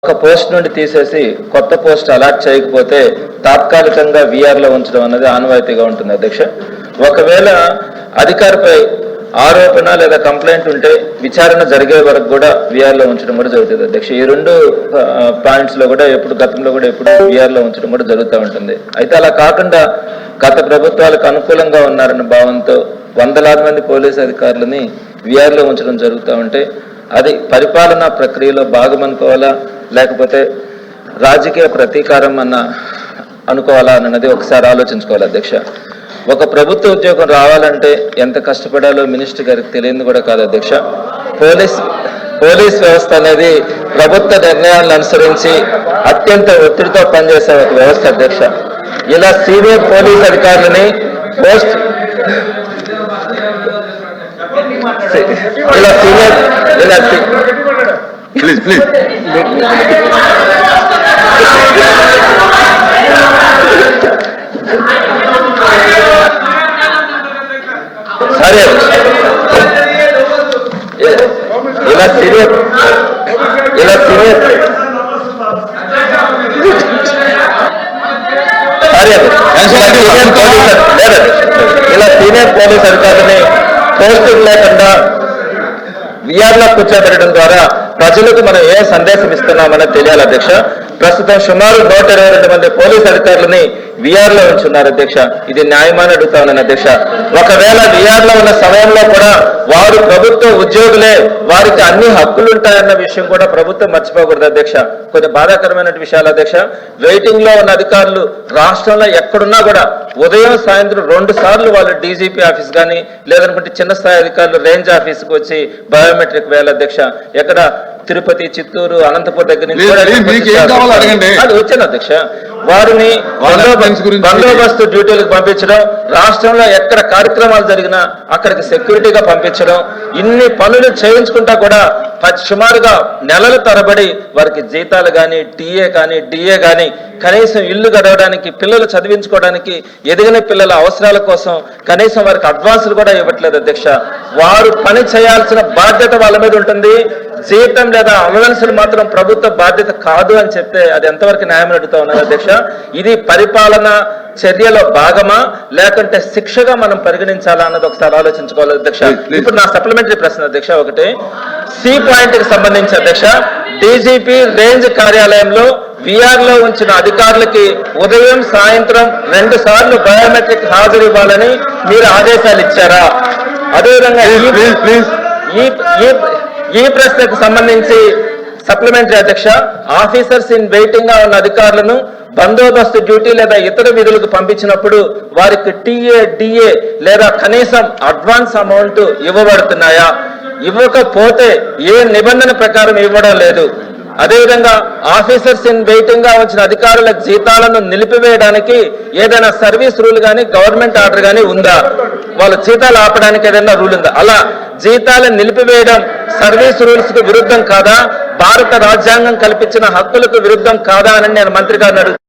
ఒక పోస్ట్ నుండి తీసేసి కొత్త పోస్ట్ అలాట్ చేయకపోతే తాత్కాలికంగా వీఆర్లో ఉంచడం అనేది ఆనవాయితీగా ఉంటుంది అధ్యక్ష. ఒకవేళ అధికారిపై ఆరోపణ లేదా కంప్లైంట్ ఉంటే విచారణ జరిగే వరకు కూడా వీఆర్లో ఉంచడం కూడా జరుగుతుంది అధ్యక్ష. ఈ రెండు పాయింట్స్లో కూడా గతంలో కూడా ఎప్పుడు వీఆర్లో ఉంచడం కూడా జరుగుతూ ఉంటుంది. అయితే అలా కాకుండా గత ప్రభుత్వాలకు అనుకూలంగా ఉన్నారన్న భావంతో వందలాది మంది పోలీసు అధికారులని వీఆర్లో ఉంచడం జరుగుతూ ఉంటే అది పరిపాలనా ప్రక్రియలో భాగం అనుకోవాలా లేకపోతే రాజకీయ ప్రతీకారం అనుకోవాలా అన్నది ఒకసారి ఆలోచించుకోవాలి అధ్యక్ష. ఒక ప్రభుత్వ ఉద్యోగం రావాలంటే ఎంత కష్టపడాలో మినిస్టర్ గారికి తెలియదు కూడా కాదు అధ్యక్ష. పోలీస్ వ్యవస్థ అనేది ప్రభుత్వ నిర్ణయాలను అనుసరించి అత్యంత ఒత్తిడితో పనిచేసే ఒక వ్యవస్థ అధ్యక్ష. ఇలా సీనియర్ పోలీస్ అధికారులని సీనియర్ పోలీస్ అధికారులని పోస్టింగ్ లేకుండా వీఆర్లో కూర్చోబెట్టడం ద్వారా ప్రజలకు మనం ఏ సందేశం ఇస్తున్నామని తెలియాలి అధ్యక్ష. ప్రస్తుతం సుమారు 122 మంది పోలీసు అధికారులని వీఆర్లో ఉంచున్నారు అధ్యక్ష. ఇది న్యాయమని అడుగుతా ఉన్నాను అధ్యక్ష. ఒకవేళ వీఆర్లో ఉన్న సమయంలో కూడా వారు ప్రభుత్వ ఉద్యోగులే, వారికి అన్ని హక్కులు ఉంటాయన్న విషయం కూడా ప్రభుత్వం మర్చిపోకూడదు అధ్యక్ష. కొన్ని బాధాకరమైన విషయాలు అధ్యక్ష. వెయిటింగ్ లో ఉన్న అధికారులు రాష్ట్రంలో ఎక్కడున్నా కూడా ఉదయం సాయంత్రం 2 సార్లు వాళ్ళు డీజీపీ ఆఫీస్ కానీ లేదనుకుంటే చిన్న స్థాయి అధికారులు రేంజ్ ఆఫీస్కి వచ్చి బయోమెట్రిక్ వేయాలి అధ్యక్ష. ఎక్కడ తిరుపతి, చిత్తూరు, అనంతపురం దగ్గర నుంచి వచ్చాను అధ్యక్ష. వారిని బందోబస్తు డ్యూటీలకు పంపించడం, రాష్ట్రంలో ఎక్కడ కార్యక్రమాలు జరిగినా అక్కడికి సెక్యూరిటీగా పంపించడం, ఇన్ని పనులు చేయించుకుంటా కూడా సుమారుగా నెలల తరబడి వారికి జీతాలు కానీ టీఏ కానీ డిఏ కానీ కనీసం ఇల్లు గడవడానికి, పిల్లలు చదివించుకోవడానికి, ఎదిగిన పిల్లల అవసరాల కోసం కనీసం వారికి అడ్వాన్సులు కూడా ఇవ్వట్లేదు అధ్యక్ష. వారు పని చేయాల్సిన బాధ్యత వాళ్ళ మీద ఉంటుంది. జీతం లేదా అలవెన్సులు మాత్రం ప్రభుత్వ బాధ్యత కాదు అని చెప్తే అది ఎంతవరకు న్యాయం అడుగుతా ఉన్నారు అధ్యక్ష. ఇది పరిపాలన చర్యలో భాగమా లేకుంటే శిక్షగా మనం పరిగణించాలా అన్నది ఒకసారి ఆలోచించుకోవాలి అధ్యక్ష. ఇప్పుడు నా సప్లిమెంటరీ ప్రశ్న అధ్యక్ష ఒకటి, సి పాయింట్ కి సంబంధించి అధ్యక్ష, డీజీపీ రేంజ్ కార్యాలయంలో వీఆర్లో ఉంచిన అధికారులకి ఉదయం సాయంత్రం 2 సార్లు బయోమెట్రిక్ హాజరు ఇవ్వాలని మీరు ఆదేశాలు ఇచ్చారా? అదేవిధంగా ఈ ప్రశ్నకు సంబంధించి సప్లిమెంటరీ అధ్యక్ష, ఆఫీసర్స్ ఇన్ వెయిటింగ్ గా ఉన్న అధికారులను బందోబస్తు డ్యూటీ లేదా ఇతర విధులకు పంపించినప్పుడు వారికి టీఏ డిఏ లేదా కనీసం అడ్వాన్స్ అమౌంట్ ఇవ్వబడుతున్నాయా? ఇవ్వకపోతే ఏ నిబంధన ప్రకారం ఇవ్వడం లేదు? అదేవిధంగా ఆఫీసర్స్ ఇన్ వెయిటింగ్ గా వచ్చిన అధికారుల జీతాలను నిలిపివేయడానికి ఏదైనా సర్వీస్ రూల్ కానీ గవర్నమెంట్ ఆర్డర్ కానీ ఉందా? వాళ్ళ జీతాలు ఆపడానికి ఏదైనా రూల్ ఉందా? అలా జీతాలను నిలిపివేయడం సర్వీస్ రూల్స్ కు విరుద్ధం కాదా? భారత రాజ్యాంగం కల్పించిన హక్కులకు విరుద్ధం కాదా అని నేను మంత్రి గారిని అడుగుతున్నాను.